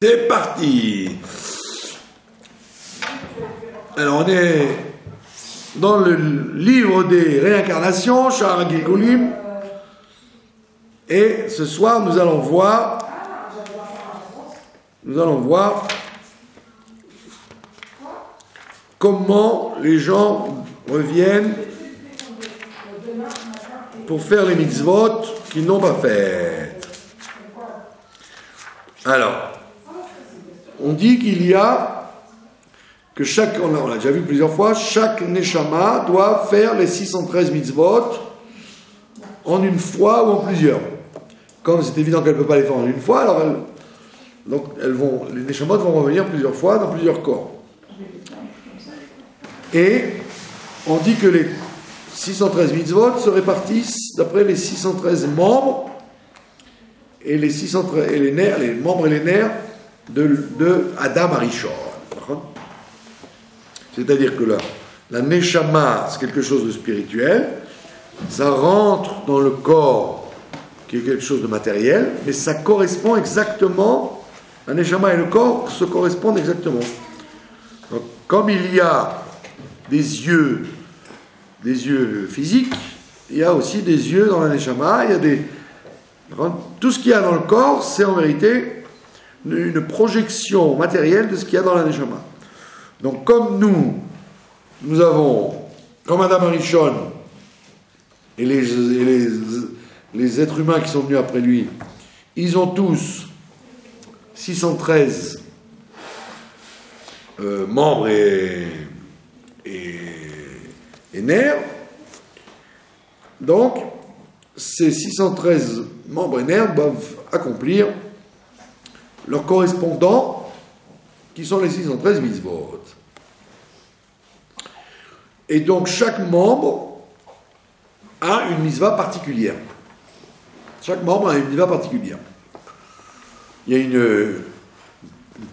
C'est parti. Alors on est dans le livre des réincarnations, Sha'ar HaGilgulim, et ce soir nous allons voir comment les gens reviennent pour faire les mitzvot qu'ils n'ont pas faites. Alors, on dit qu'il y a que chaque, on l'a déjà vu plusieurs fois, chaque Neshama doit faire les 613 mitzvot en une fois ou en plusieurs. Comme c'est évident qu'elle ne peut pas les faire en une fois, alors les Neshamot vont revenir plusieurs fois dans plusieurs corps. Et on dit que les 613 mitzvot se répartissent d'après les 613 membres et les 613 et les nerfs, les membres et les nerfs de Adam Arishon. C'est-à-dire que la Neshama, c'est quelque chose de spirituel, ça rentre dans le corps qui est quelque chose de matériel, mais ça correspond exactement, la Neshama et le corps se correspondent exactement. Donc, comme il y a des yeux physiques, il y a aussi des yeux dans la Neshama, il y a tout ce qu'il y a dans le corps, c'est en vérité une projection matérielle de ce qu'il y a dans la Neshama. Donc comme nous avons, comme Adam Arishon et les êtres humains qui sont venus après lui, ils ont tous 613 membres et nerfs. Donc ces 613 membres et nerfs doivent accomplir leurs correspondants, qui sont les 613 mitzvot. Et donc chaque membre a une mitzvah particulière. Chaque membre a une mitzvah particulière. Il y a une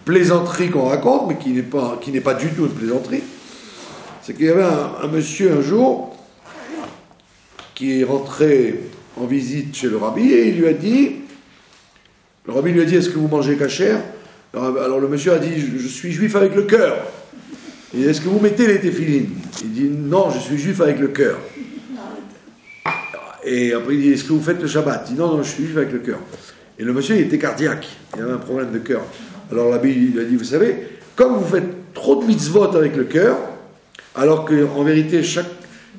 plaisanterie qu'on raconte, mais qui n'est pas du tout une plaisanterie. C'est qu'il y avait un monsieur un jour qui est rentré en visite chez le rabbi et le rabbi lui a dit, est-ce que vous mangez kasher? Alors le monsieur a dit, je suis juif avec le cœur. Et est-ce que vous mettez les téphilines? Il dit, non, je suis juif avec le cœur. Et après il dit, est-ce que vous faites le Shabbat? Il dit, non, je suis juif avec le cœur. Et le monsieur, il était cardiaque, il avait un problème de cœur. Alors le rabbi lui a dit, vous savez, comme vous faites trop de mitzvot avec le cœur, alors qu'en vérité,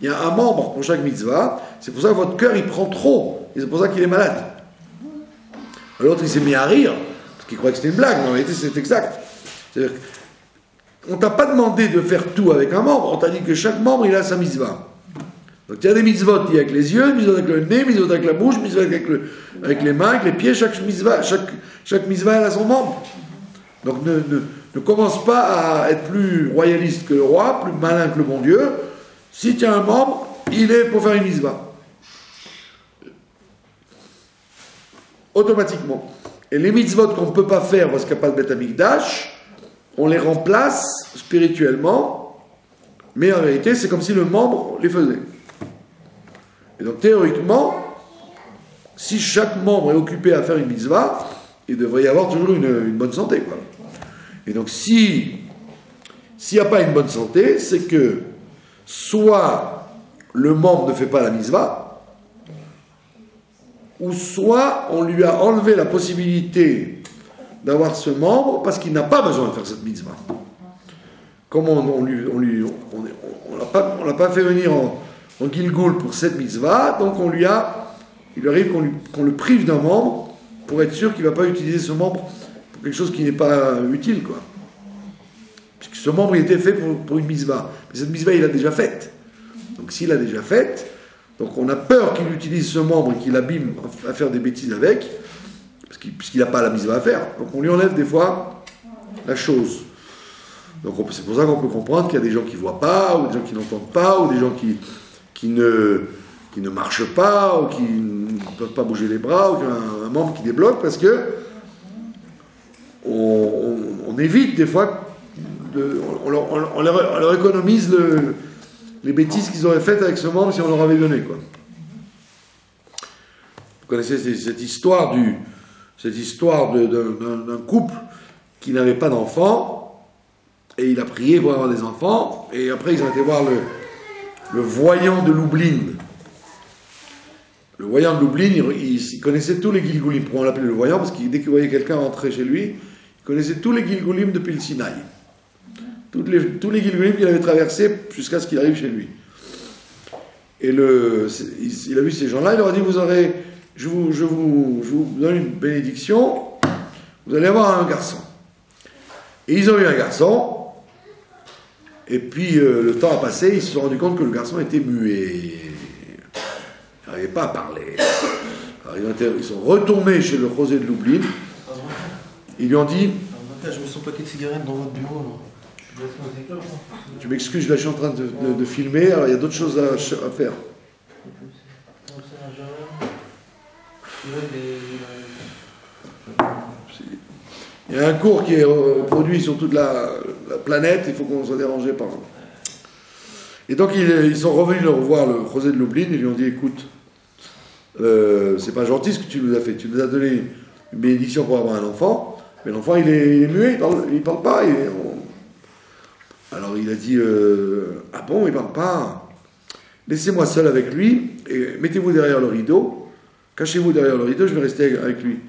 il y a un membre pour chaque mitzvah, c'est pour ça que votre cœur, il prend trop. Et c'est pour ça qu'il est malade. L'autre, il s'est mis à rire, parce qu'il croyait que c'était une blague, mais en réalité, c'est exact. C'est-à-dire qu'on t'a pas demandé de faire tout avec un membre, on t'a dit que chaque membre, il a sa mitzvah. Donc il y a des mitzvot avec les yeux, mitzvot avec le nez, mitzvot avec la bouche, mitzvot avec les mains, avec les pieds, chaque mitzvah, elle a son membre. Donc ne commence pas à être plus royaliste que le roi, plus malin que le bon Dieu. Si tu as un membre, il est pour faire une mitzvah. Automatiquement. Et les mitzvot qu'on ne peut pas faire parce qu'il n'y a pas de Beth Amikdash, on les remplace spirituellement, mais en vérité, c'est comme si le membre les faisait. Et donc, théoriquement, si chaque membre est occupé à faire une mitzvah, il devrait y avoir toujours une bonne santé, quoi. Et donc, s'il n'y a pas une bonne santé, c'est que soit le membre ne fait pas la mitzvah, ou soit on lui a enlevé la possibilité d'avoir ce membre parce qu'il n'a pas besoin de faire cette mitzvah. Comme on l'a pas fait venir en Gilgul pour cette mitzvah, donc il arrive qu'on le prive d'un membre pour être sûr qu'il ne va pas utiliser ce membre pour quelque chose qui n'est pas utile, quoi. Puisque ce membre il était fait pour une mitzvah. Mais cette mitzvah il l'a déjà faite. Donc s'il l'a déjà faite, donc on a peur qu'il utilise ce membre et qu'il abîme à faire des bêtises avec, puisqu'il n'a pas la mitzvah à faire. Donc on lui enlève des fois la chose. Donc c'est pour ça qu'on peut comprendre qu'il y a des gens qui ne voient pas, ou des gens qui n'entendent pas, ou des gens qui ne marchent pas, ou qui ne peuvent pas bouger les bras, ou qui ont un membre qui débloque, parce que on évite des fois, on leur économise les bêtises qu'ils auraient faites avec ce membre si on leur avait donné, quoi. Vous connaissez cette histoire d'un couple qui n'avait pas d'enfants, et il a prié pour avoir des enfants, et après ils ont été voir le voyant de Lublin. Le voyant de Lublin, il connaissait tous les Gilgulim. Pourquoi on l'appelait le voyant? Parce que dès qu'il voyait quelqu'un rentrer chez lui, il connaissait tous les Gilgulim depuis le Sinaï. Tous les Gilgulim qu'il avait traversés jusqu'à ce qu'il arrive chez lui. Et il a vu ces gens-là, il leur a dit, je vous donne une bénédiction, vous allez avoir un garçon. Et ils ont eu un garçon, et puis le temps a passé, ils se sont rendus compte que le garçon était muet. Il n'arrivait pas à parler. Alors, ils sont retournés chez le José de Lublin, ils lui ont dit... Je mets son paquet de cigarettes dans votre bureau, là. Tu m'excuses, là je suis en train de filmer, alors il y a d'autres choses à faire. Il y a un cours qui est produit sur toute la planète, il faut qu'on soit dérangé par... Et donc ils sont revenus le revoir le José de Lublin, ils lui ont dit, écoute, c'est pas gentil ce que tu nous as fait, tu nous as donné une bénédiction pour avoir un enfant, mais l'enfant il est muet, il parle pas, Alors il a dit, ah bon, il parle pas, laissez-moi seul avec lui, et mettez-vous derrière le rideau, cachez-vous derrière le rideau, je vais rester avec lui.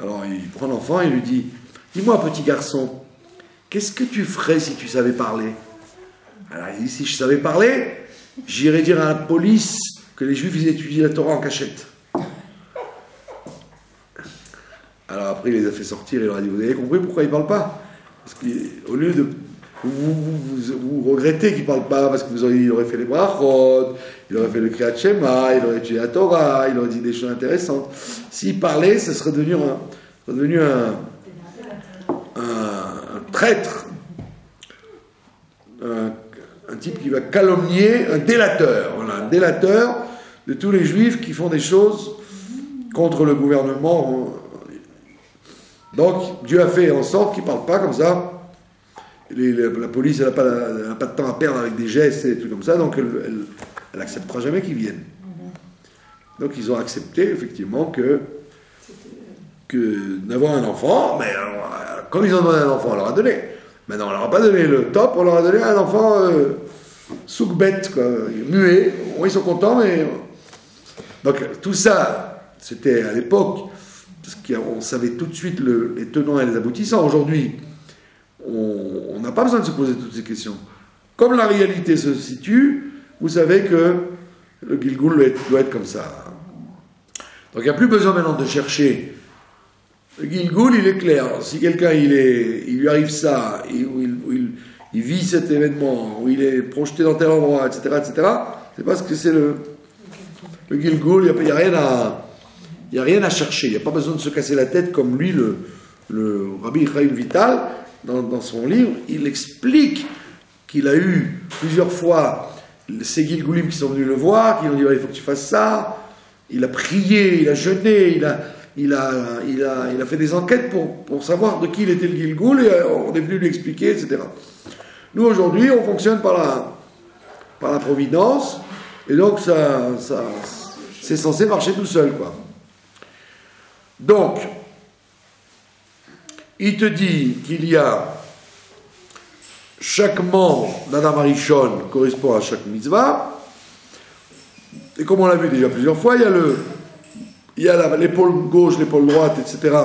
Alors il prend l'enfant et lui dit, dis-moi petit garçon, qu'est-ce que tu ferais si tu savais parler? Alors il dit, si je savais parler, j'irais dire à la police que les juifs ils étudient la Torah en cachette. Alors après il les a fait sortir et il leur a dit, vous avez compris pourquoi il parle pas? Parce qu'au lieu de... Vous regrettez qu'il ne parle pas parce qu'il aurait fait les brachot, il aurait fait le Kriyat Shema, il aurait étudié la Torah, il aurait dit des choses intéressantes. S'il parlait, ce serait devenu un traître, un type qui va calomnier, un délateur. Voilà, un délateur de tous les juifs qui font des choses contre le gouvernement. Donc, Dieu a fait en sorte qu'il ne parle pas comme ça. La police, elle n'a pas de temps à perdre avec des gestes et tout comme ça, donc elle n'acceptera jamais qu'ils viennent. Donc ils ont accepté effectivement que d'avoir un enfant, mais alors, comme ils ont donné un enfant, on leur a donné. Maintenant, on leur a pas donné le top, on leur a donné un enfant soukbet, quoi, muet. Bon, ils sont contents, mais... Donc tout ça, c'était à l'époque, parce qu'on savait tout de suite les tenants et les aboutissants. Aujourd'hui, on n'a pas besoin de se poser toutes ces questions. Comme la réalité se situe, vous savez que le Gilgul doit être comme ça. Donc il n'y a plus besoin maintenant de chercher. Le Gilgul, il est clair. Si quelqu'un, il lui arrive ça, il vit cet événement, où il est projeté dans tel endroit, etc., c'est parce que c'est le Gilgul, il n'y a rien à chercher. Il n'y a pas besoin de se casser la tête comme lui, le Rabbi Chaim Vital, dans son livre, il explique qu'il a eu plusieurs fois ces Gilgulim qui sont venus le voir, qui lui ont dit il faut que tu fasses ça. Il a prié, il a jeûné, il a fait des enquêtes pour savoir de qui il était le Gilgul, et on est venu lui expliquer, etc. Nous aujourd'hui, on fonctionne par la providence, et donc c'est censé marcher tout seul, quoi. Donc, il te dit qu'il y a chaque membre d'Adam Arishon correspond à chaque mitzvah, et comme on l'a vu déjà plusieurs fois, il y a l'épaule gauche, l'épaule droite, etc.,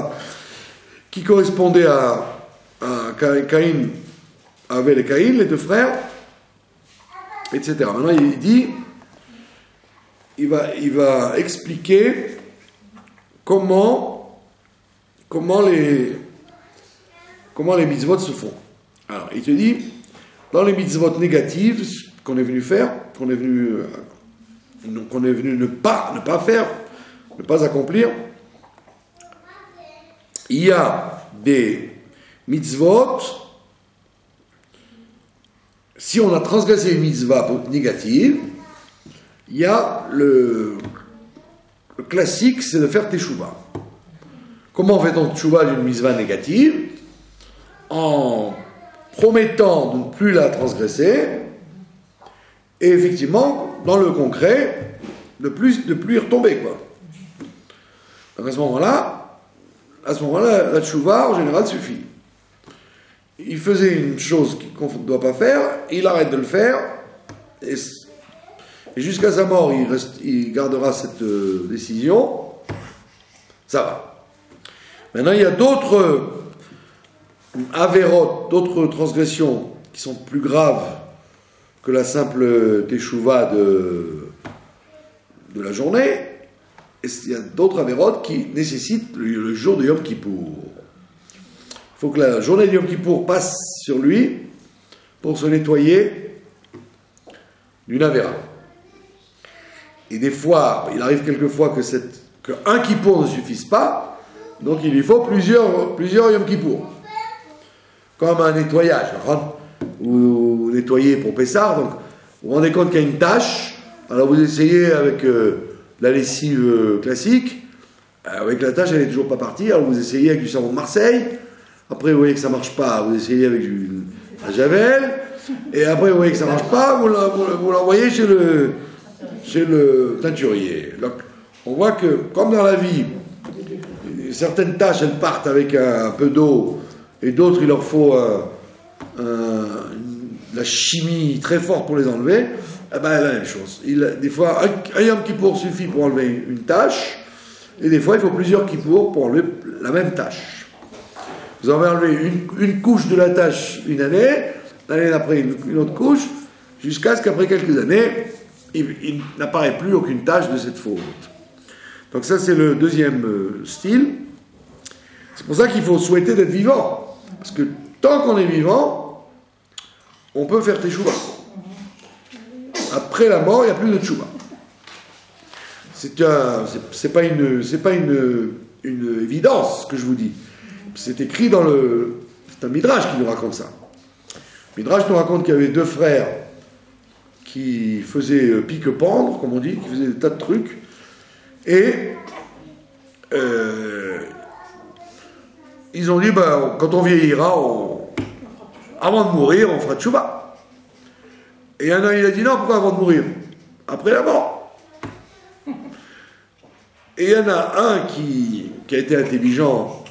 qui correspondait à Caïn, Avel et Caïn, les deux frères, etc. Maintenant, il dit, il va expliquer comment les mitzvot se font. Alors, il te dit, dans les mitzvot négatives qu'on est venu faire, qu'on est venu ne pas faire, ne pas accomplir, il y a des mitzvot, si on a transgressé une mitzvah négative, il y a le classique, c'est de faire teshuva. Comment fait-on teshuva d'une mitzvah négative? En promettant de ne plus la transgresser, et effectivement, dans le concret, de plus y retomber, quoi. Donc à ce moment-là, la teshuva, en général, suffit. il faisait une chose qu'on ne doit pas faire, il arrête de le faire, et jusqu'à sa mort, il gardera cette décision, ça va. Maintenant, il y a d'autres avérotes, d'autres transgressions qui sont plus graves que la simple teshuva de la journée, et il y a d'autres avérotes qui nécessitent le jour de Yom Kippour. Il faut que la journée de Yom Kippour passe sur lui pour se nettoyer d'une avéra. Et des fois, il arrive quelquefois qu'un Kippour ne suffise pas, donc il lui faut plusieurs Yom Kippour. Comme un nettoyage, vous nettoyez pour Pessah, donc vous vous rendez compte qu'il y a une tâche, alors vous essayez avec la lessive classique, avec la tâche elle n'est toujours pas partie, alors vous essayez avec du savon de Marseille, après vous voyez que ça ne marche pas, vous essayez avec la javel, et après vous voyez que ça ne marche pas, vous l'envoyez chez le teinturier. Donc on voit que, comme dans la vie, certaines tâches elles partent avec un peu d'eau, et d'autres il leur faut la chimie très forte pour les enlever, eh ben, la même chose. Des fois, un Yom Kippour suffit pour enlever une tâche, et des fois il faut plusieurs Kippour pour enlever la même tâche. Vous avez enlevé une couche de la tâche une année, l'année d'après une autre couche, jusqu'à ce qu'après quelques années, il n'apparaît plus aucune tâche de cette faute. Donc ça c'est le deuxième style. C'est pour ça qu'il faut souhaiter d'être vivant. Parce que tant qu'on est vivant, on peut faire teshuva. Après la mort, il n'y a plus de teshuva. C'est pas une évidence ce que je vous dis. C'est écrit dans c'est un midrash qui nous raconte ça. Le midrash nous raconte qu'il y avait deux frères qui faisaient pique-pendre, comme on dit, qui faisaient des tas de trucs, et ils ont dit, ben, quand on vieillira, avant de mourir, on fera teshuva. Et il y en a, il a dit, non, pourquoi avant de mourir? Après la mort. Et il y en a un qui a été intelligent,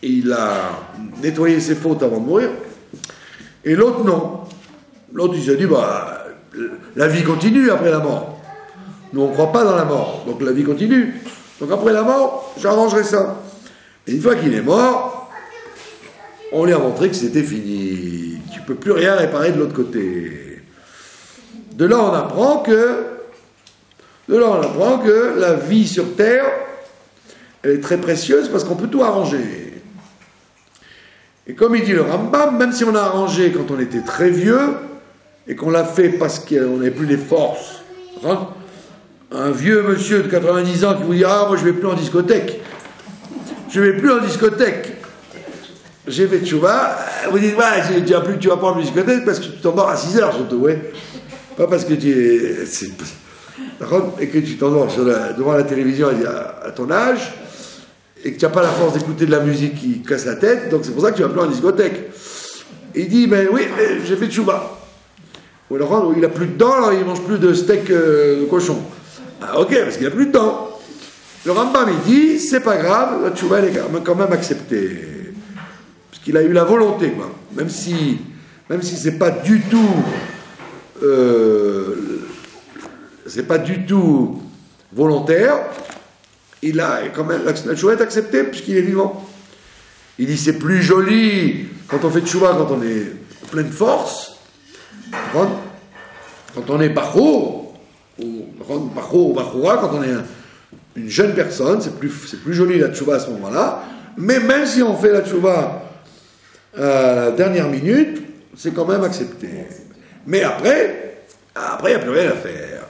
et il a nettoyé ses fautes avant de mourir, et l'autre non. L'autre il s'est dit, bah, la vie continue après la mort. Nous on ne croit pas dans la mort, donc la vie continue. Donc après la mort, j'arrangerai ça. Et une fois qu'il est mort, on lui a montré que c'était fini. Tu ne peux plus rien réparer de l'autre côté. De là on apprend que la vie sur Terre, elle est très précieuse parce qu'on peut tout arranger. Et comme il dit le Rambam, même si on a arrangé quand on était très vieux, et qu'on l'a fait parce qu'on n'avait plus les forces, un vieux monsieur de 90 ans qui vous dit « Ah, moi je ne vais plus en discothèque. Je ne vais plus en discothèque. J'ai fait teshuva. » Vous dites « Ouais, tu vas pas en discothèque parce que tu t'endors à 6 heures surtout, ouais. Pas parce que et que tu t'endors devant la télévision à ton âge, et que tu n'as pas la force d'écouter de la musique qui casse la tête, donc c'est pour ça que tu vas plus en discothèque. » Et il dit, mais oui, j'ai fait teshuva. Ou alors, il n'a plus de dents, alors il ne mange plus de steak de cochon. Ah, ok, parce qu'il n'a plus de dents. Le Rambam, il dit, c'est pas grave, la teshuva, elle est quand même acceptée. Parce qu'il a eu la volonté, quoi. Même si c'est pas du tout... c'est pas du tout volontaire, il a quand même, la teshuva est acceptée puisqu'il est vivant. Il dit c'est plus joli quand on fait teshuva, quand on est en pleine force, quand on est bachour, ou bachura, quand on est une jeune personne, c'est plus joli la teshuva à ce moment-là, mais même si on fait la teshuva à la dernière minute, c'est quand même accepté. Mais après, il n'y a plus rien à faire.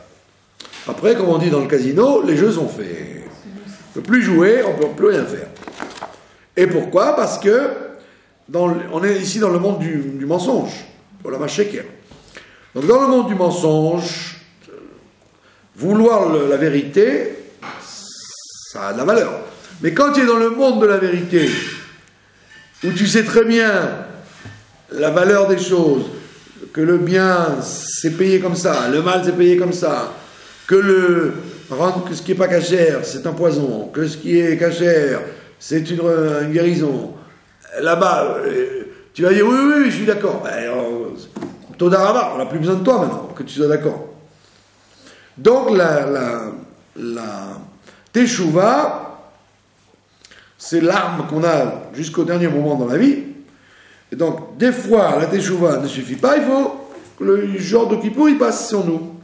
Après, comme on dit dans le casino, les jeux sont faits. On ne peut plus jouer, on ne peut plus rien faire. Et pourquoi? Parce que on est ici dans le monde du mensonge, pour la machèque. Donc dans le monde du mensonge, vouloir la vérité, ça a de la valeur. Mais quand tu es dans le monde de la vérité, où tu sais très bien la valeur des choses, que le bien c'est payé comme ça, le mal c'est payé comme ça, que ce qui n'est pas cachère c'est un poison, que ce qui est cachère c'est une guérison. Là-bas, Tu vas dire oui, oui, oui, je suis d'accord. Ben, Todarama, on n'a plus besoin de toi maintenant, que tu sois d'accord. Donc la Teshuvah, c'est l'arme qu'on a jusqu'au dernier moment dans la vie. Et donc, des fois, la Teshuvah ne suffit pas, il faut que le genre de Kippour, il passe sur nous.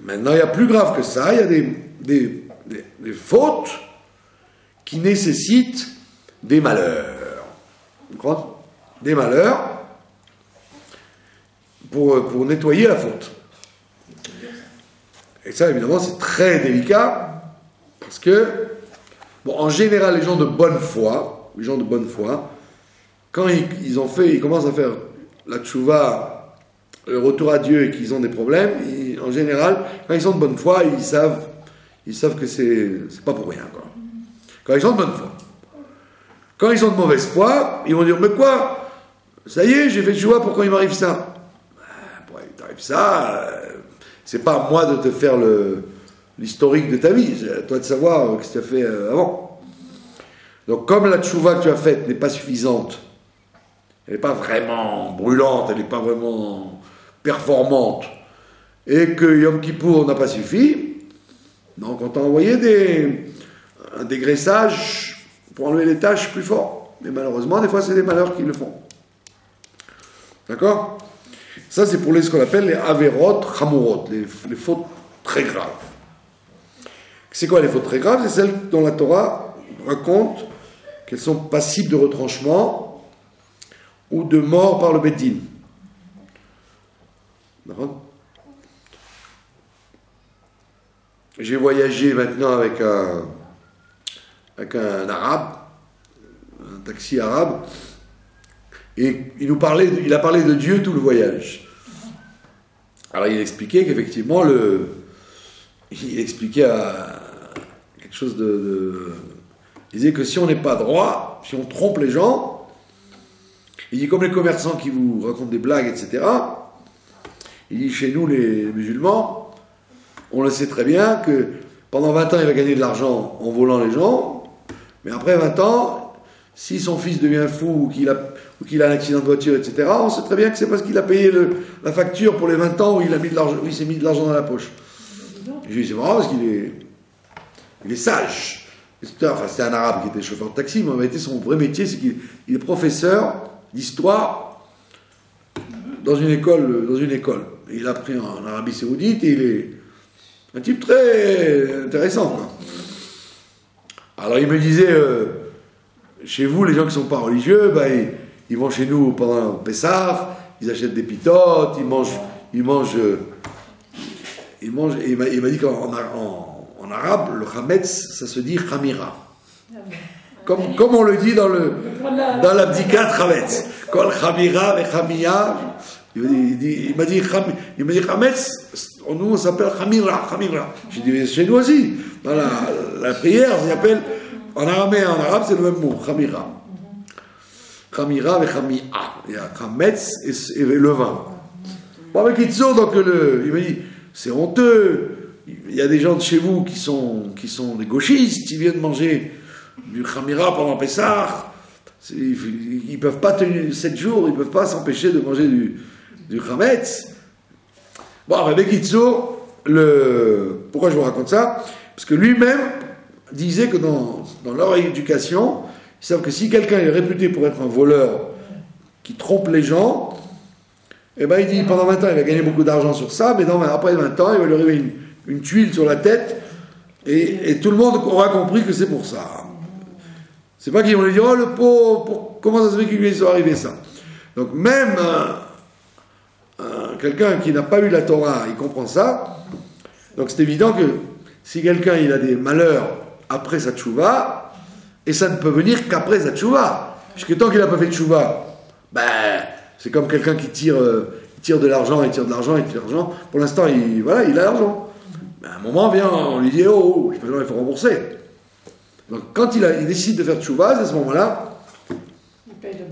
Maintenant, il y a plus grave que ça, il y a des fautes qui nécessitent des malheurs. Vous comprenez ? Des malheurs pour nettoyer la faute. Et ça, évidemment, c'est très délicat, parce que, bon, en général, les gens de bonne foi, quand ils commencent à faire la tchouva, le retour à Dieu, et qu'ils ont des problèmes, en général, quand ils sont de bonne foi, ils savent que c'est pas pour rien, quoi. Quand ils sont de bonne foi. Quand ils sont de mauvaise foi, ils vont dire, mais quoi? Ça y est, j'ai fait tchouva, pourquoi il m'arrive ça? Pourquoi il t'arrive ça? C'est pas à moi de te faire l'historique de ta vie, c'est à toi de savoir ce que tu as fait avant. Donc comme la tchouva que tu as faite n'est pas suffisante, elle n'est pas vraiment brûlante, elle n'est pas vraiment performante, et que Yom Kippour n'a pas suffi, donc on t'a envoyé un dégraissage pour enlever les tâches plus fort. Mais malheureusement, des fois, c'est des malheurs qui le font. D'accord ? Ça, c'est pour ce qu'on appelle les averot chamurot, les fautes très graves. C'est quoi les fautes très graves? C'est celles dont la Torah raconte qu'elles sont passibles de retranchement ou de mort par le Beit Din. D'accord? J'ai voyagé maintenant avec un arabe, un taxi arabe, et il a parlé de Dieu tout le voyage. Alors il expliquait qu'effectivement, il expliquait quelque chose il disait que si on n'est pas droit, si on trompe les gens, il dit comme les commerçants qui vous racontent des blagues, etc. Il dit chez nous les musulmans, on le sait très bien que pendant 20 ans il va gagner de l'argent en volant les gens, mais après 20 ans, si son fils devient fou ou qu'il a un accident de voiture, etc., on sait très bien que c'est parce qu'il a payé la facture pour les 20 ans où il s'est mis de l'argent dans la poche. Je lui dis c'est marrant parce qu'il est sage. Enfin, c'était un arabe qui était chauffeur de taxi, mais en réalité son vrai métier c'est qu'il est professeur d'histoire dans une école. Et il a appris en Arabie Saoudite et il est un type très intéressant, quoi. Alors il me disait, chez vous, les gens qui ne sont pas religieux, ben, ils vont chez nous pendant Pessah, ils achètent des pitotes, ils mangent, et il m'a dit qu'en arabe, le chametz, ça se dit chamira. Comme on le dit dans l'abdicat chametz. Kol chamira et chamia. Il m'a dit chametz, nous on s'appelle chamira. J'ai dit, chez nous aussi, dans la prière, on s'appelle, en araméen et en arabe, c'est le même mot, chamira. Chamira et chamia. Il y a chametz et le vin. Bon, avec Kitso, donc il m'a dit, c'est honteux. Il y a des gens de chez vous qui sont des gauchistes, qui viennent manger du chamira pendant Pessah. Ils ne peuvent pas tenir 7 jours, ils ne peuvent pas s'empêcher de manger du chametz. Bon, avec Kitso, pourquoi je vous raconte ça? Parce que lui-même disait que dans leur éducation, ils savent que si quelqu'un est réputé pour être un voleur qui trompe les gens, eh ben, il dit pendant 20 ans, il va gagner beaucoup d'argent sur ça, mais après 20 ans, il va lui arriver une tuile sur la tête, et tout le monde aura compris que c'est pour ça. C'est pas qu'ils vont lui dire, oh le pauvre, comment ça se fait qu'il lui soit arrivé ça? Donc même quelqu'un qui n'a pas eu la Torah, il comprend ça. Donc c'est évident que si quelqu'un il a des malheurs après sa tchouva, et ça ne peut venir qu'après sa tchouva, puisque tant qu'il n'a pas fait de tchouva, ben, c'est comme quelqu'un qui tire de l'argent, il tire de l'argent. Pour l'instant, il a l'argent. Mais à un moment vient, on lui dit, oh, il faut rembourser. Donc quand il décide de faire tchouva, c'est à ce moment-là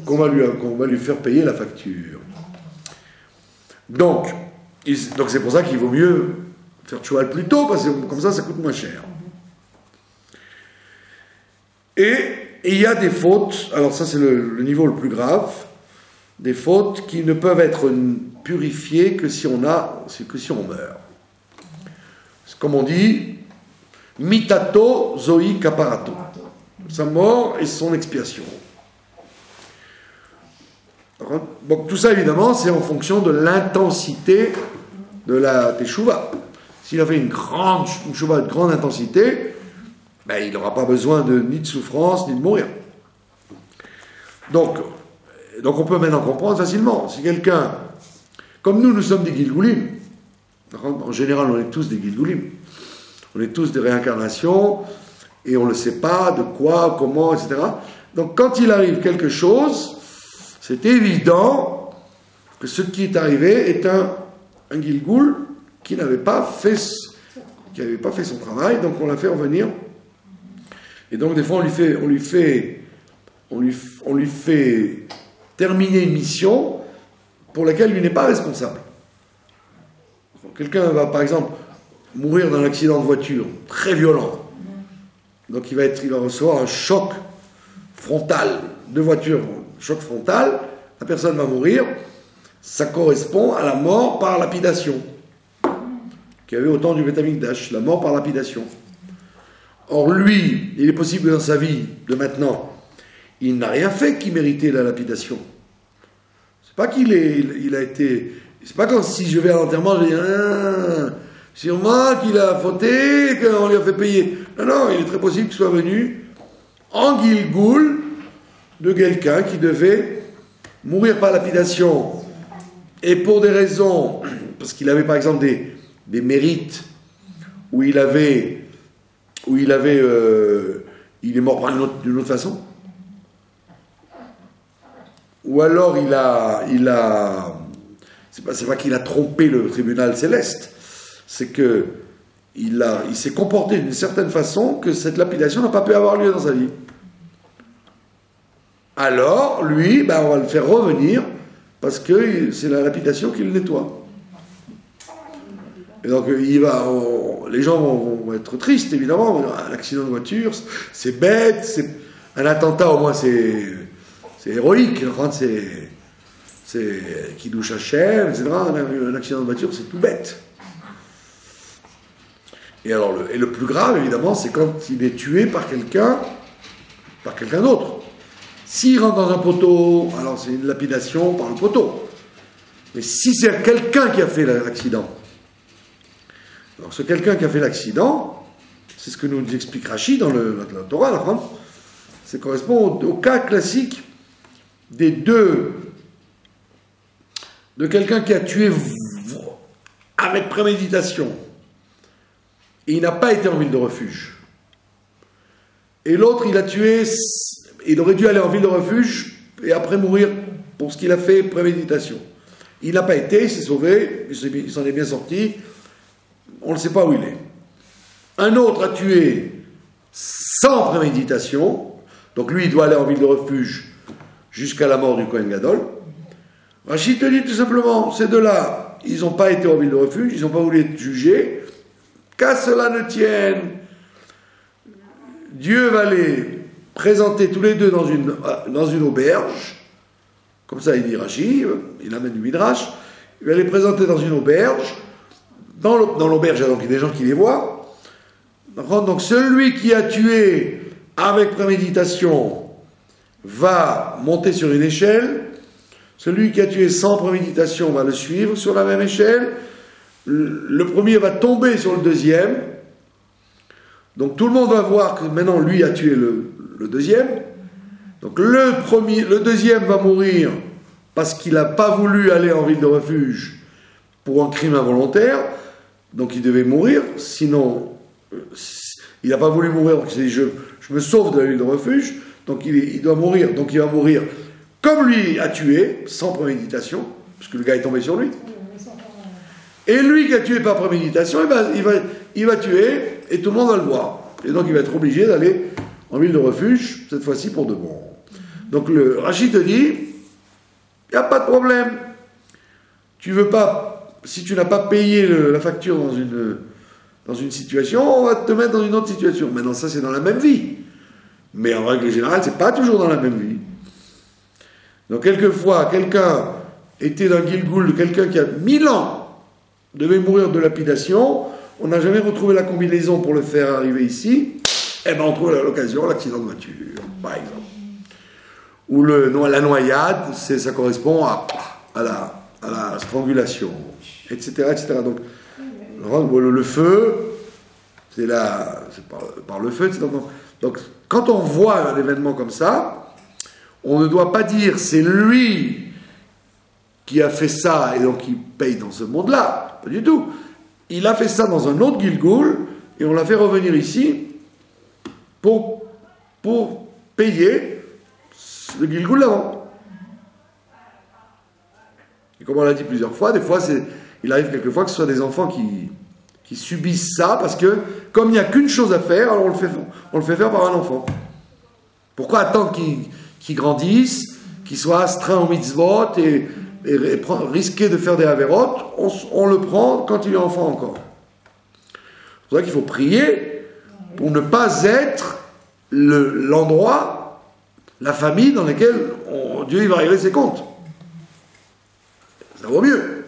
qu'on va lui faire payer la facture. Donc c'est pour ça qu'il vaut mieux faire tchouva le plus tôt, parce que comme ça coûte moins cher. Et Et il y a des fautes, alors ça c'est le niveau le plus grave, des fautes qui ne peuvent être purifiées que si on meurt. C'est comme on dit, mitato zoi kaparato. Sa mort et son expiation. Donc tout ça évidemment c'est en fonction de l'intensité de la teshuva. S'il a fait une teshuva de grande intensité, ben, il n'aura pas besoin ni de souffrance ni de mourir. Donc on peut maintenant comprendre facilement. Si quelqu'un, comme nous sommes des Gilgulim, en général on est tous des Gilgulim, on est tous des réincarnations, et on ne sait pas de quoi, comment, etc. Donc quand il arrive quelque chose, c'est évident que ce qui est arrivé est un Gilgul qui n'avait pas fait son travail, donc on l'a fait revenir. Et donc des fois on lui fait terminer une mission pour laquelle lui n'est pas responsable. Quelqu'un va par exemple mourir dans un accident de voiture très violent. Donc il va recevoir un choc frontal de voiture, choc frontal, la personne va mourir, ça correspond à la mort par lapidation, qu'il y avait au temps du Beth Amikdash, la mort par lapidation. Or lui, il est possible que dans sa vie de maintenant, il n'a rien fait qui méritait la lapidation. C'est pas c'est pas comme si je vais à l'enterrement, je dis c'est moi qu'il a fauté, qu'on lui a fait payer. Non, il est très possible qu'il soit venu en Gilgul de quelqu'un qui devait mourir par lapidation. Et pour des raisons, parce qu'il avait par exemple des mérites, où il est mort d'une autre façon. Ou alors c'est pas qu'il a trompé le tribunal céleste, c'est que il s'est comporté d'une certaine façon que cette lapidation n'a pas pu avoir lieu dans sa vie. Alors, lui, on va le faire revenir parce que c'est la lapidation qui le nettoie. Et donc, les gens vont être tristes, évidemment. Un accident de voiture, c'est bête. Un attentat, au moins, c'est héroïque. C'est Kiddush Hashem, etc. Un accident de voiture, c'est tout bête. Et le plus grave, évidemment, c'est quand il est tué par quelqu'un d'autre. S'il rentre dans un poteau, alors c'est une lapidation par le poteau. Mais si c'est quelqu'un qui a fait l'accident, alors ce quelqu'un qui a fait l'accident, c'est ce que nous explique Rashi dans la Torah, là, ça correspond au cas classique de quelqu'un qui a tué avec préméditation. Et il n'a pas été en ville de refuge. Et l'autre, il a tué, il aurait dû aller en ville de refuge et après mourir pour ce qu'il a fait, préméditation. Il n'a pas été, il s'est sauvé, il s'en est bien sorti, on ne sait pas où il est. Un autre a tué sans préméditation, donc lui, il doit aller en ville de refuge jusqu'à la mort du Kohen Gadol. Rachid te dit tout simplement, ces deux-là, ils n'ont pas été en ville de refuge, ils n'ont pas voulu être jugés. Qu'à cela ne tienne, Dieu va les présenter tous les deux dans une auberge, comme ça il dit Rashi, il amène du Midrash, il va les présenter dans une auberge, dans l'auberge donc il y a des gens qui les voient, donc celui qui a tué avec préméditation va monter sur une échelle, celui qui a tué sans préméditation va le suivre sur la même échelle, le premier va tomber sur le deuxième, donc tout le monde va voir que maintenant lui a tué le deuxième, donc le deuxième va mourir parce qu'il n'a pas voulu aller en ville de refuge pour un crime involontaire, donc il devait mourir, sinon il n'a pas voulu mourir, donc il s'est dit je me sauve de la ville de refuge, donc il doit mourir, donc il va mourir comme lui a tué, sans préméditation, puisque le gars est tombé sur lui. Et lui qui a tué par préméditation, il va tuer, et tout le monde va le voir. Et donc il va être obligé d'aller en ville de refuge, cette fois-ci pour de bon. Donc le Rashi te dit, il n'y a pas de problème. Si tu n'as pas payé la facture dans une situation, on va te mettre dans une autre situation. Maintenant ça c'est dans la même vie. Mais en règle générale, c'est pas toujours dans la même vie. Donc quelquefois, quelqu'un était d'un Gilgul, quelqu'un qui a 1000 ans devait mourir de lapidation, on n'a jamais retrouvé la combinaison pour le faire arriver ici, et ben on trouve à l'occasion l'accident de voiture, par exemple. Ou la noyade, ça correspond à la strangulation, etc., etc. Donc, le feu, c'est par le feu, etc. Donc, quand on voit un événement comme ça, on ne doit pas dire c'est lui qui a fait ça et donc il paye dans ce monde-là. Pas du tout. Il a fait ça dans un autre Gilgul et on l'a fait revenir ici pour payer le Gilgul d'avant. Et comme on l'a dit plusieurs fois, des fois, il arrive quelquefois que ce soit des enfants qui subissent ça parce que, comme il n'y a qu'une chose à faire, alors on le fait faire par un enfant. Pourquoi attendre qu'il grandisse, qu'il soit astreint au mitzvot et risquer de faire des avérotes, on le prend quand il est enfant encore. C'est pour ça qu'il faut prier pour ne pas être l'endroit, la famille dans laquelle Dieu il va régler ses comptes. Ça vaut mieux.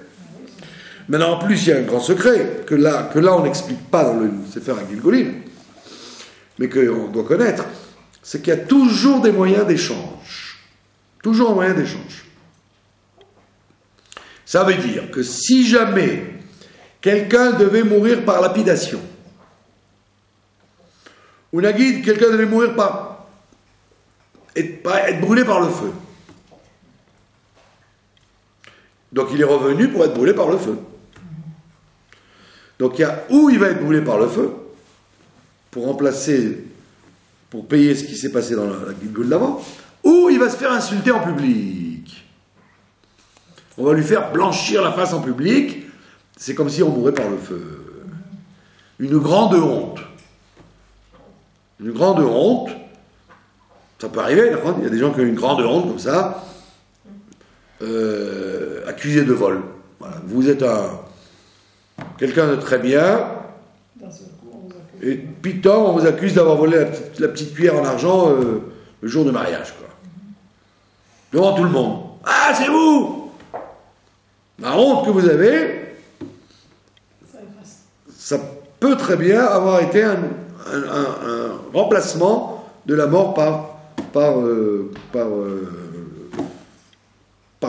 Maintenant, en plus, il y a un grand secret que là on n'explique pas dans le Sefer HaGilgulim, mais qu'on doit connaître, c'est qu'il y a toujours des moyens d'échange. Toujours un moyen d'échange. Ça veut dire que si jamais quelqu'un devait mourir par lapidation, ou Nagid, quelqu'un devait mourir par être brûlé par le feu, donc il est revenu pour être brûlé par le feu. Donc il y a où il va être brûlé par le feu, pour remplacer, pour payer ce qui s'est passé dans la Gilgul d'avant, ou il va se faire insulter en public. On va lui faire blanchir la face en public, c'est comme si on mourait par le feu. Une grande honte. Une grande honte, ça peut arriver, il y a des gens qui ont une grande honte comme ça, accusés de vol. Voilà. Vous êtes quelqu'un de très bien, et piton, on vous accuse d'avoir volé la petite cuillère en argent le jour du mariage, quoi. Devant tout le monde. Ah, c'est vous! La honte que vous avez, ça peut très bien avoir été un remplacement de la mort par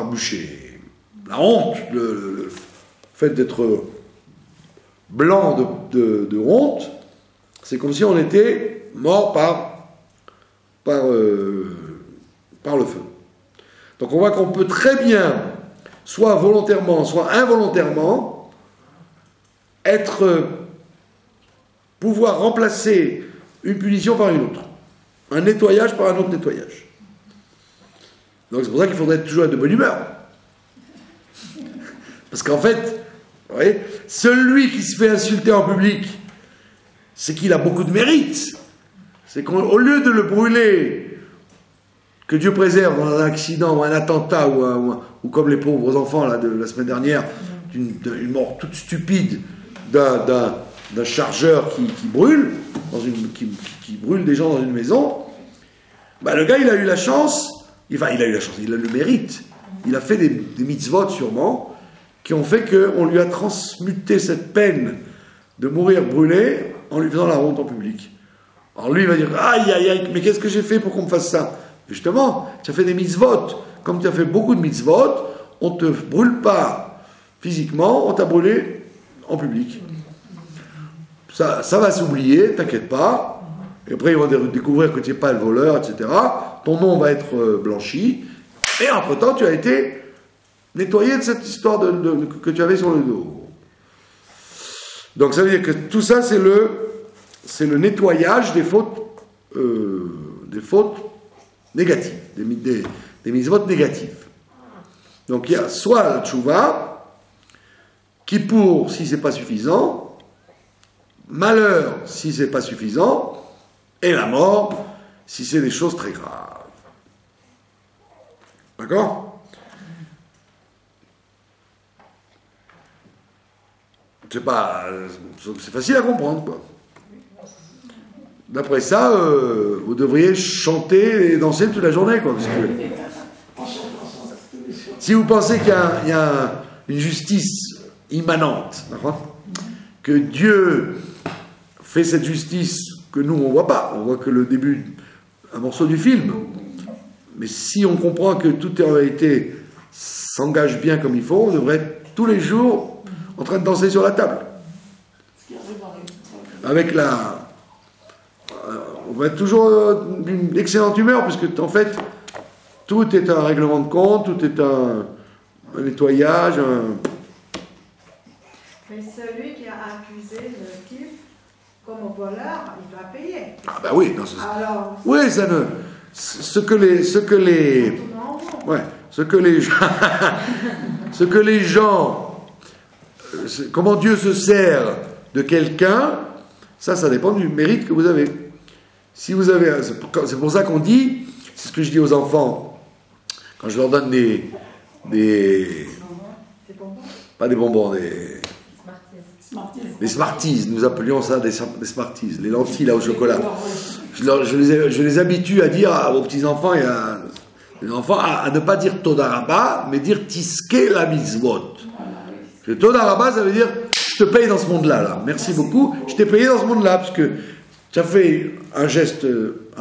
bûcher. La honte, le fait d'être blanc de honte, c'est comme si on était mort par le feu. Donc on voit qu'on peut très bien, soit volontairement, soit involontairement, pouvoir remplacer une punition par une autre. Un nettoyage par un autre nettoyage. Donc c'est pour ça qu'il faudrait toujours être de bonne humeur. Parce qu'en fait, vous voyez, celui qui se fait insulter en public, c'est qu'il a beaucoup de mérite. C'est qu'au lieu de le brûler, que Dieu préserve dans un accident ou un attentat, ou comme les pauvres enfants là, de la semaine dernière, d'une mort toute stupide d'un chargeur qui brûle, qui brûle des gens dans une maison, bah, le gars il a eu la chance, il a le mérite, il a fait des mitzvot sûrement, qui ont fait qu'on lui a transmuté cette peine de mourir brûlé en lui faisant la honte en public. Alors lui il va dire, aïe aïe aïe, mais qu'est-ce que j'ai fait pour qu'on me fasse ça? Justement, tu as fait des mitzvot, comme tu as fait beaucoup de mitzvot, on ne te brûle pas physiquement, on t'a brûlé en public. Ça va s'oublier, t'inquiète pas. Et après, ils vont découvrir que tu n'es pas le voleur, etc. Ton nom va être blanchi. Et entre-temps, tu as été nettoyé de cette histoire que tu avais sur le dos. Donc, ça veut dire que tout ça, c'est le nettoyage des fautes négatives, des mitzvot négatives. Donc, il y a soit la tchouva, Kippour, si ce n'est pas suffisant, malheur si c'est pas suffisant, et la mort si c'est des choses très graves. D'accord? C'est facile à comprendre, quoi. d'après ça, vous devriez chanter et danser toute la journée, quoi. Parce que si vous pensez qu'il y a une justice immanente, que Dieu fait cette justice que nous, on ne voit pas, on voit que le début, un morceau du film. Mais si on comprend que tout en réalité s'engage bien comme il faut, on devrait être tous les jours en train de danser sur la table. Avec on va être toujours d'une excellente humeur, puisque en fait, tout est un règlement de compte, tout est un nettoyage, Mais celui qui a accusé le type comme voleur, il doit payer. Ah ben oui, non, alors, oui, ça ne... Ce que les gens, comment Dieu se sert de quelqu'un, ça dépend du mérite que vous avez. Si vous avez, c'est pour ça qu'on dit, c'est ce que je dis aux enfants quand je leur donne des pas des bonbons, des Smarties, nous appelions ça des Smarties, les lentilles là au chocolat. Je les habitue à dire aux petits-enfants et à ne pas dire Todaraba, mais dire Tiske la mitzvot. Todaraba, ça veut dire je te paye dans ce monde-là. Là. Merci beaucoup, je t'ai payé dans ce monde-là, parce que tu as fait un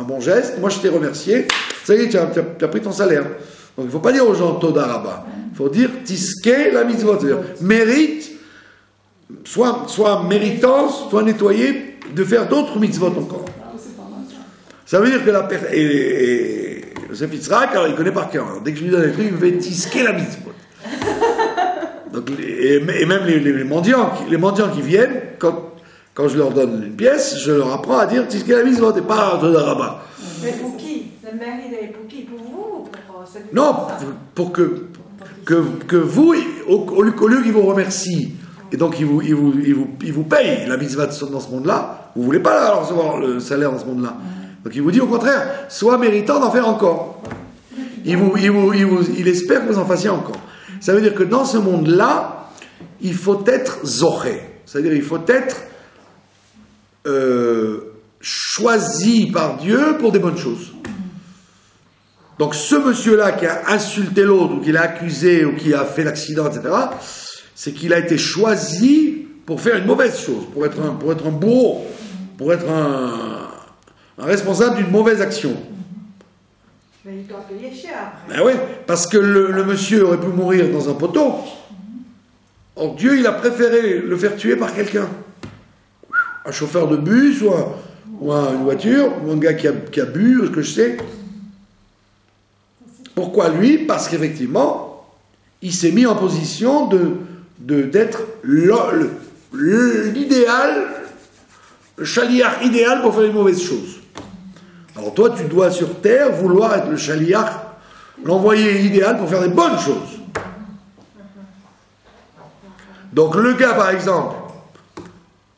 bon geste, moi je t'ai remercié, ça y est, tu as pris ton salaire. Donc il ne faut pas dire aux gens Todaraba, il faut dire Tiske la mitzvot, c'est-à-dire mérite, soit méritant, soit nettoyé, de faire d'autres mitzvot encore. Ça veut dire que la personne. Et Joseph Yitzhak, alors il connaît par cœur. Alors, dès que je lui donne des trucs, il me fait tisquer la mitzvot. Donc, et même les mendiants qui viennent, quand je leur donne une pièce, je leur apprends à dire tisquer la mitzvot et pas de rabat. Mais pour qui? Le mérite est pour qui? Pour vous ou pour celui? Non, pour que vous, au lieu qu'ils vous remercient, et donc ils vous payent la mitzvah dans ce monde-là, vous ne voulez pas alors recevoir le salaire dans ce monde-là. Donc il vous dit au contraire, sois méritant d'en faire encore. Il espère que vous en fassiez encore. Ça veut dire que dans ce monde-là, il faut être zoré. C'est-à-dire il faut être choisi par Dieu pour des bonnes choses. Donc ce monsieur-là qui a insulté l'autre, ou qui l'a accusé, ou qui a fait l'accident, etc., c'est qu'il a été choisi pour faire une mauvaise chose, pour être un bourreau, pour être un responsable d'une mauvaise action. Mais il doit payer cher après. Ben oui, parce que le monsieur aurait pu mourir dans un poteau. Or Dieu, il a préféré le faire tuer par quelqu'un. Un chauffeur de bus, ou une voiture, ou un gars qui a bu, ou ce que je sais. Pourquoi lui? Parce qu'effectivement, il s'est mis en position d'être l'idéal, le chaliard idéal pour faire une mauvaise chose. Alors toi, tu dois sur terre vouloir être le chaliard, l'envoyé idéal pour faire des bonnes choses. Donc le gars, par exemple,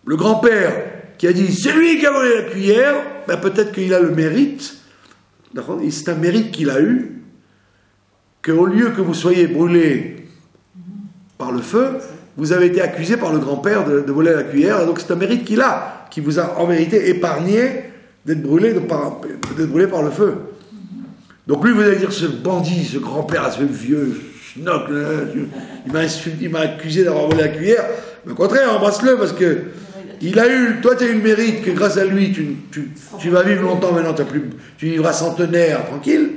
le grand-père qui a dit « c'est lui qui a volé la cuillère », ben peut-être qu'il a le mérite, c'est un mérite qu'il a eu, qu'au lieu que vous soyez brûlé par le feu, vous avez été accusé par le grand-père de voler la cuillère, et donc c'est un mérite qu'il a, qui vous a en vérité épargné d'être brûlé par le feu. Donc lui, vous allez dire, ce bandit, ce grand-père, ce vieux schnock, il m'a accusé d'avoir volé la cuillère, mais au contraire, embrasse-le, parce que toi tu as eu le mérite que grâce à lui, tu vas vivre longtemps maintenant, tu vivras centenaire, tranquille,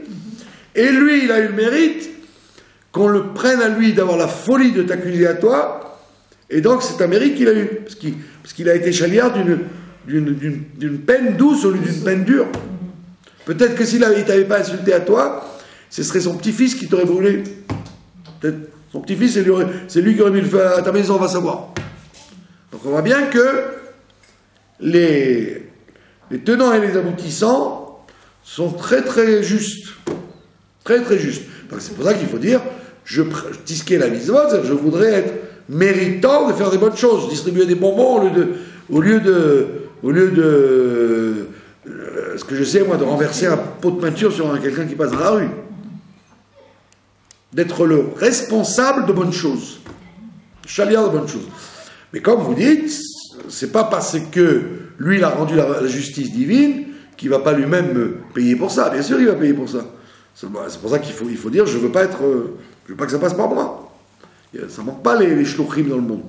et lui, il a eu le mérite qu'on le prenne à lui d'avoir la folie de t'accuser à toi, et donc c'est un mérite qu'il a eu, parce qu'il a été chaliard d'une peine douce au lieu d'une peine dure. Peut-être que s'il ne t'avait pas insulté à toi, ce serait son petit-fils qui t'aurait brûlé. Peut-être son petit-fils, c'est lui qui aurait mis le feu à ta maison, on va savoir. Donc on voit bien que les tenants et les aboutissants sont très très justes. Très très justes. Donc c'est pour ça qu'il faut dire, je tisquais la mitzvot, je voudrais être méritant de faire des bonnes choses, distribuer des bonbons au lieu de ce que je sais moi, de renverser un pot de peinture sur quelqu'un qui passe dans la rue. D'être le responsable de bonnes choses. Chaliard de bonnes choses. Mais comme vous dites, c'est pas parce que lui, il a rendu la justice divine, qui ne va pas lui-même payer pour ça. Bien sûr, il va payer pour ça. C'est pour ça qu'il faut dire, je ne veux pas que ça passe par moi. Ça ne manque pas les shluchim dans le monde.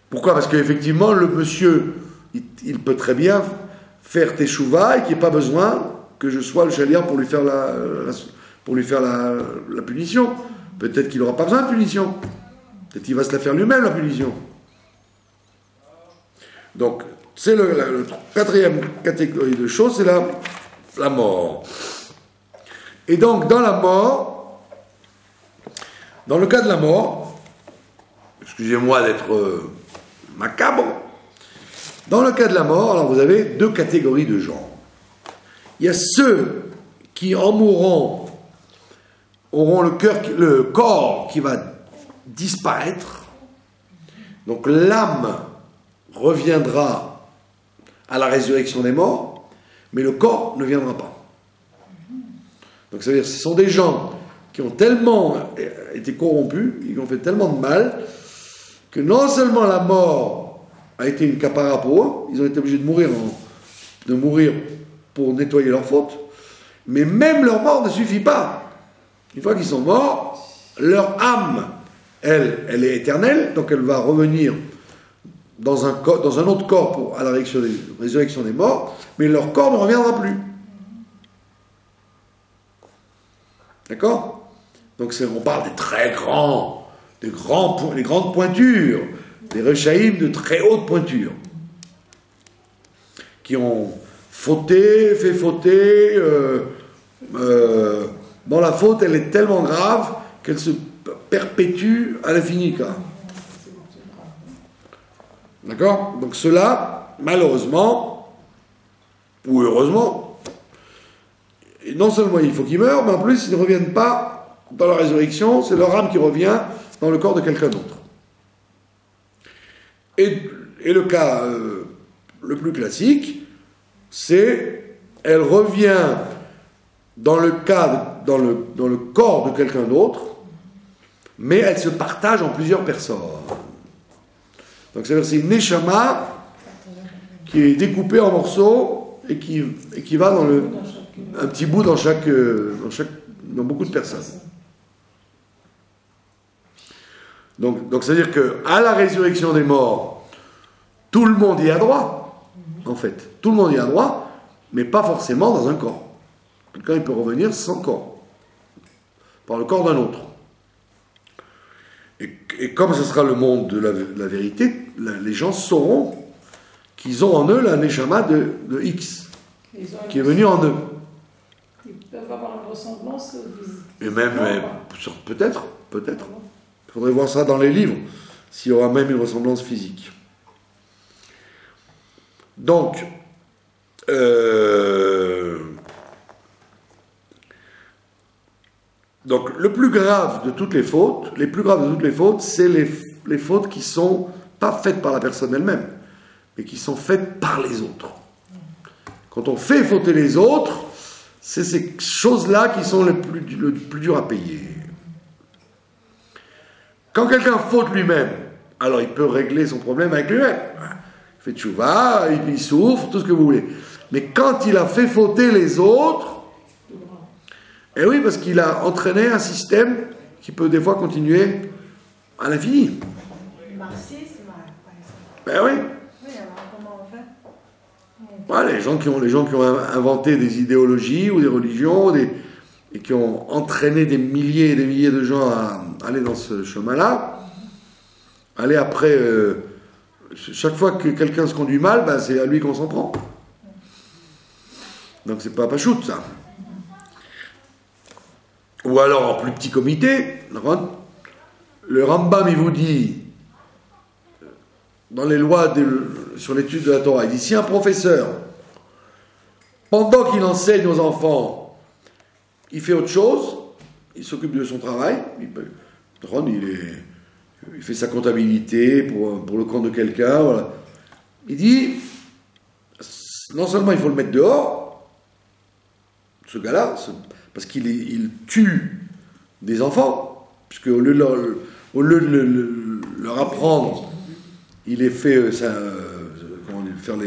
Pourquoi? Parce qu'effectivement, le monsieur, il peut très bien faire teshuva et qu'il n'y ait pas besoin que je sois le shaliach pour lui faire la punition. Peut-être qu'il n'aura pas besoin de punition. Peut-être qu'il va se la faire lui-même, la punition. Donc, c'est la quatrième catégorie de choses, c'est la mort. Et donc, dans la mort, dans le cas de la mort, excusez-moi d'être macabre, dans le cas de la mort, alors vous avez deux catégories de gens. Il y a ceux qui, en mourant, auront le corps qui va disparaître. Donc l'âme reviendra à la résurrection des morts, mais le corps ne viendra pas. Donc ça veut dire que ce sont des gens qui ont tellement été corrompus, ils ont fait tellement de mal, que non seulement la mort a été une capara pour eux, ils ont été obligés de mourir pour nettoyer leurs fautes, mais même leur mort ne suffit pas. Une fois qu'ils sont morts, leur âme, elle est éternelle, donc elle va revenir dans un autre corps à la résurrection des morts, mais leur corps ne reviendra plus. D'accord? Donc on parle des très grands, les grandes pointures, des Rechaïm de très haute pointure, qui ont fait fauter, dont la faute, elle est tellement grave qu'elle se perpétue à l'infini, quoi. D'accord? Donc ceux-là, malheureusement, ou heureusement, non seulement il faut qu'ils meurent, mais en plus ils ne reviennent pas dans la résurrection, c'est leur âme qui revient dans le corps de quelqu'un d'autre. Et le cas le plus classique, c'est elle revient dans le corps de quelqu'un d'autre, mais elle se partage en plusieurs personnes. Donc c'est une neshama qui est découpée en morceaux et qui va dans un petit bout dans beaucoup de personnes. Donc c'est-à-dire qu'à la résurrection des morts, tout le monde y a droit, en fait. Tout le monde y a droit, mais pas forcément dans un corps. Quelqu'un il peut revenir sans corps, par le corps d'un autre. Et comme ce sera le monde de la vérité, les gens sauront qu'ils ont en eux la neshama de X, qui est venu en eux. Ils peuvent avoir une ressemblance physique. Et même, peut-être. Il faudrait voir ça dans les livres, s'il y aura même une ressemblance physique. Donc, le plus grave de toutes les fautes, c'est les fautes qui sont pas faites par la personne elle-même, mais qui sont faites par les autres. Quand on fait fauter les autres, c'est ces choses-là qui sont le plus dur à payer. Quand quelqu'un faute lui-même, alors il peut régler son problème avec lui-même. Il fait tchouva, il souffre, tout ce que vous voulez. Mais quand il a fait fauter les autres, eh oui, parce qu'il a entraîné un système qui peut des fois continuer à l'infini. Le marxisme, par exemple. Ben oui. Oui, alors comment on fait? Voilà, les gens qui ont inventé des idéologies ou des religions et qui ont entraîné des milliers et des milliers de gens à aller dans ce chemin-là, aller après, chaque fois que quelqu'un se conduit mal, ben c'est à lui qu'on s'en prend. Donc c'est pas pachout, ça. Ou alors en plus petit comité, le Rambam il vous dit, dans les lois sur l'étude de la Torah, il dit si un professeur, pendant qu'il enseigne aux enfants, il fait autre chose, il s'occupe de son travail, il fait sa comptabilité pour le compte de quelqu'un, voilà. Il dit, non seulement il faut le mettre dehors, ce gars-là, parce qu'il tue des enfants, puisque au lieu de leur apprendre, il les fait faire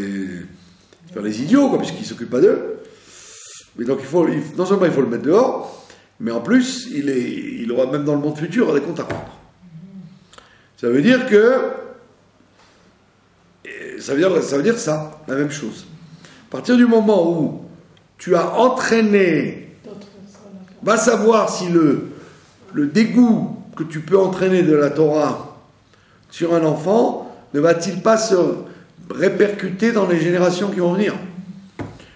les idiots, quoi, puisqu'il ne s'occupe pas d'eux. Mais donc non seulement il faut le mettre dehors, mais en plus, il aura même dans le monde futur des comptes à rendre. Ça veut dire que ça veut dire ça, la même chose. À partir du moment où tu as entraîné, va savoir si le dégoût que tu peux entraîner de la Torah sur un enfant ne va-t-il pas se répercuter dans les générations qui vont venir.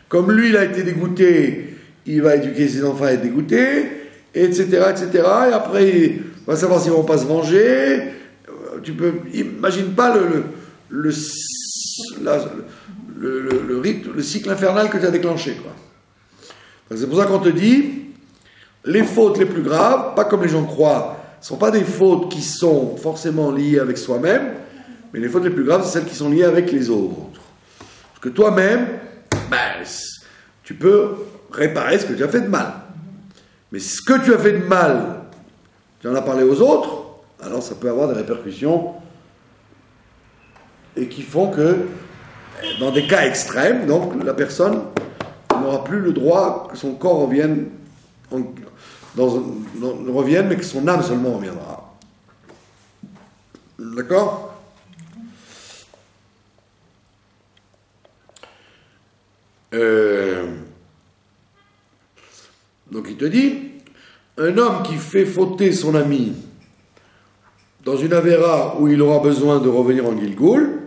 Comme lui, il a été dégoûté, il va éduquer ses enfants à être dégoûtés, etc., etc. Et après, il va savoir s'ils ne vont pas se venger. Tu peux, imagine pas le rythme, le cycle infernal que tu as déclenché, quoi. C'est pour ça qu'on te dit, les fautes les plus graves, pas comme les gens croient, ne sont pas des fautes qui sont forcément liées avec soi-même, mais les fautes les plus graves, c'est celles qui sont liées avec les autres. Parce que toi-même, tu peux réparer ce que tu as fait de mal. Mais ce que tu as fait de mal, tu en as parlé aux autres, alors ça peut avoir des répercussions et qui font que, dans des cas extrêmes, donc la personne n'aura plus le droit que son corps revienne, revienne, mais que son âme seulement reviendra. D'accord ? Donc il te dit, un homme qui fait fauter son ami dans une avéra où il aura besoin de revenir en Gilgoul,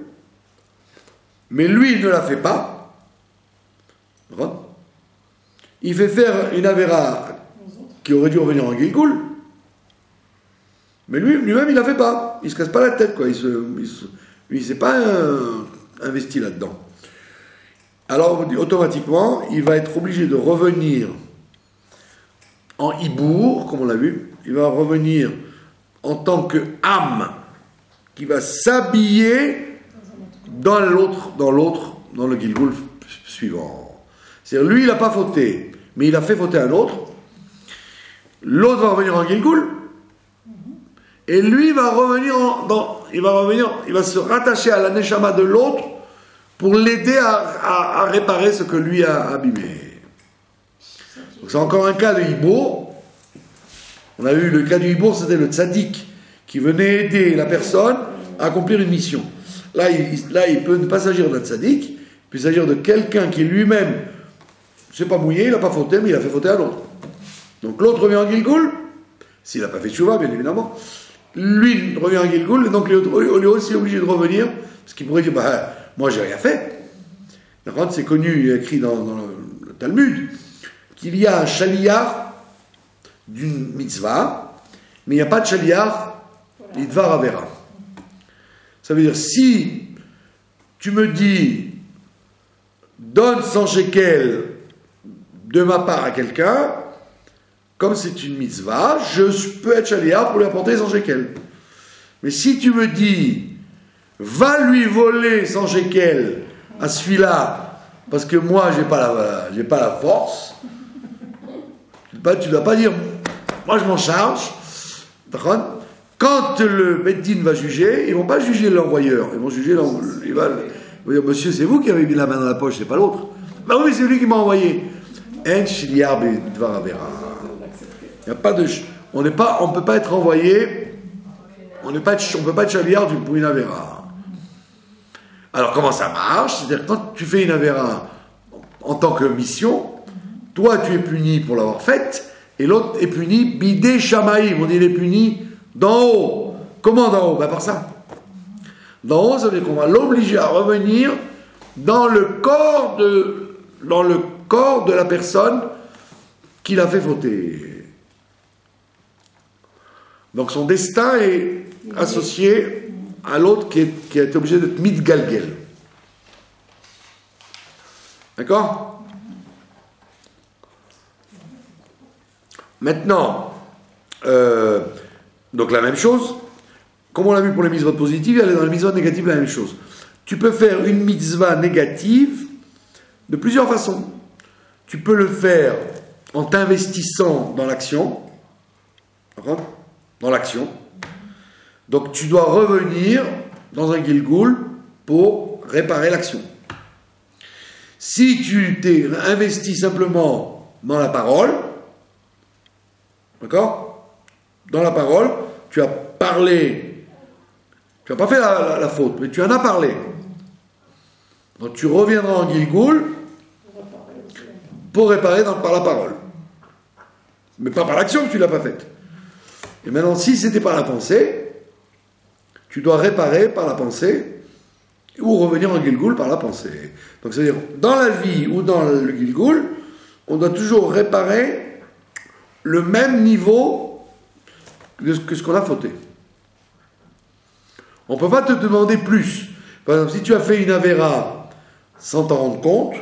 mais lui il ne la fait pas, il fait faire une avéra qui aurait dû revenir en Gilgoul, mais lui-même il la fait pas, il se casse pas la tête, quoi. Il s'est pas investi là-dedans. Alors automatiquement il va être obligé de revenir en hibour, comme on l'a vu, il va revenir en tant que âme qui va s'habiller dans le Gilgoul suivant. C'est-à-dire, lui, il n'a pas fauté, mais il a fait fauter un autre. L'autre va revenir en Gilgoul, et lui va revenir il va se rattacher à la Neshama de l'autre pour l'aider à réparer ce que lui a abîmé. Donc c'est encore un cas de hibour. On a eu le cas du hibour, c'était le tzaddik qui venait aider la personne à accomplir une mission. Là, il peut ne pas s'agir d'un tzaddik, il peut s'agir de quelqu'un qui lui-même ne s'est pas mouillé, il n'a pas fauté, mais il a fait fauter à l'autre. Donc l'autre revient en Gilgoul, s'il n'a pas fait tchouva, bien évidemment. Lui revient en Gilgoul, et donc il est aussi obligé de revenir, parce qu'il pourrait dire, moi j'ai rien fait. Par contre, c'est connu, écrit dans le Talmud, qu'il y a un shaliyar d'une mitzvah, mais il n'y a pas de shaliyar d'idvar avera. Ça veut dire, si tu me dis, donne 100 shekels de ma part à quelqu'un, comme c'est une mitzvah, je peux être shaliyar pour lui apporter 100 shekels. Mais si tu me dis, va lui voler 100 shekels à celui-là, parce que moi, j'ai pas la force, tu ne dois pas dire, moi je m'en charge. Quand le Beddin va juger, ils ne vont pas juger l'envoyeur, ils vont juger il va dire, monsieur, c'est vous qui avez mis la main dans la poche, c'est pas l'autre. Ben oui, c'est lui qui m'a envoyé. En shiliar b'dvar avera. Il n'y a pas de, on ne peut pas être envoyé, on ne peut pas être shaliar pour une avera. Alors comment ça marche? C'est-à-dire quand tu fais une avera en tant que mission, toi tu es puni pour l'avoir faite, et l'autre est puni bidé shamaïm, on dit il est puni d'en haut. Comment d'en haut? Par ça. D'en haut, ça veut dire qu'on va l'obliger à revenir dans le corps de la personne qui l'a fait fauter. Donc son destin est associé à l'autre qui a été obligé d'être mitgalgel. D'accord? Maintenant, donc la même chose, comme on l'a vu pour les mitzvot positives, elle est dans les mitzvot négatives la même chose. Tu peux faire une mitzvah négative de plusieurs façons. Tu peux le faire en t'investissant dans l'action. Dans l'action. Donc tu dois revenir dans un Gilgoul pour réparer l'action. Si tu t'es investi simplement dans la parole, d'accord? Dans la parole, tu as parlé, tu n'as pas fait la faute, mais tu en as parlé. Donc tu reviendras en Gilgoul pour réparer par la parole. Mais pas par l'action que tu ne l'as pas faite. Et maintenant, si c'était par la pensée, tu dois réparer par la pensée ou revenir en Gilgoul par la pensée. Donc c'est-à-dire, dans la vie ou dans le Gilgoul, on doit toujours réparer le même niveau que ce qu'on a fauté. On ne peut pas te demander plus. Par exemple, si tu as fait une avéra sans t'en rendre compte,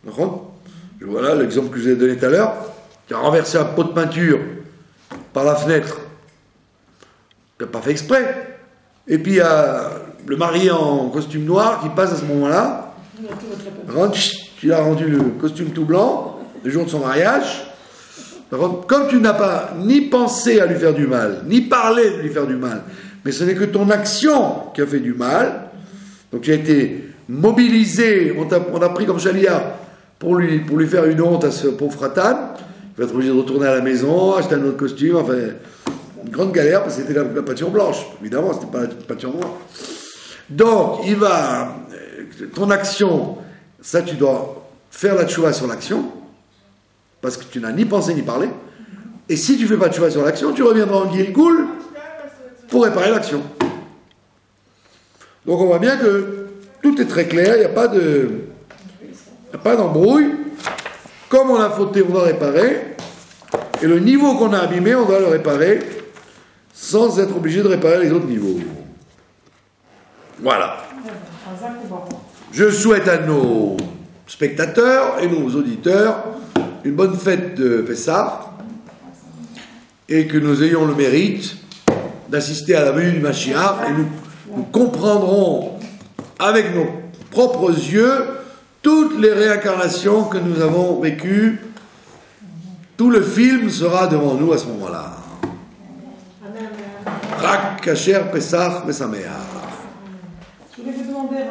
d'accord? Voilà l'exemple que je vous ai donné tout à l'heure, tu as renversé un pot de peinture par la fenêtre, tu n'as pas fait exprès. Et puis il y a le marié en costume noir qui passe à ce moment-là, tu as rendu le costume tout blanc, le jour de son mariage. Par contre, comme tu n'as pas ni pensé à lui faire du mal, ni parlé de lui faire du mal, mais ce n'est que ton action qui a fait du mal, donc tu as été mobilisé, on a pris comme chalia pour lui faire une honte à ce pauvre fratan, il va être obligé de retourner à la maison, acheter un autre costume, enfin, une grande galère, parce que c'était la peinture blanche, évidemment, c'était pas la peinture noire. Donc, ton action, ça tu dois faire la tchouva sur l'action, parce que tu n'as ni pensé ni parlé, et si tu fais pas de tchouva sur l'action, tu reviendras en Gilgoul pour réparer l'action. Donc on voit bien que tout est très clair, il n'y a pas d'embrouille. Comme on a fauté, on doit réparer. Et le niveau qu'on a abîmé, on doit le réparer sans être obligé de réparer les autres niveaux. Voilà. Je souhaite à nos spectateurs et nos auditeurs une bonne fête de Pessah et que nous ayons le mérite d'assister à la venue du Mashiach et nous comprendrons avec nos propres yeux toutes les réincarnations que nous avons vécues. Tout le film sera devant nous à ce moment-là. Rak Kasher Pesach Mesameach. Je voulais vous demander,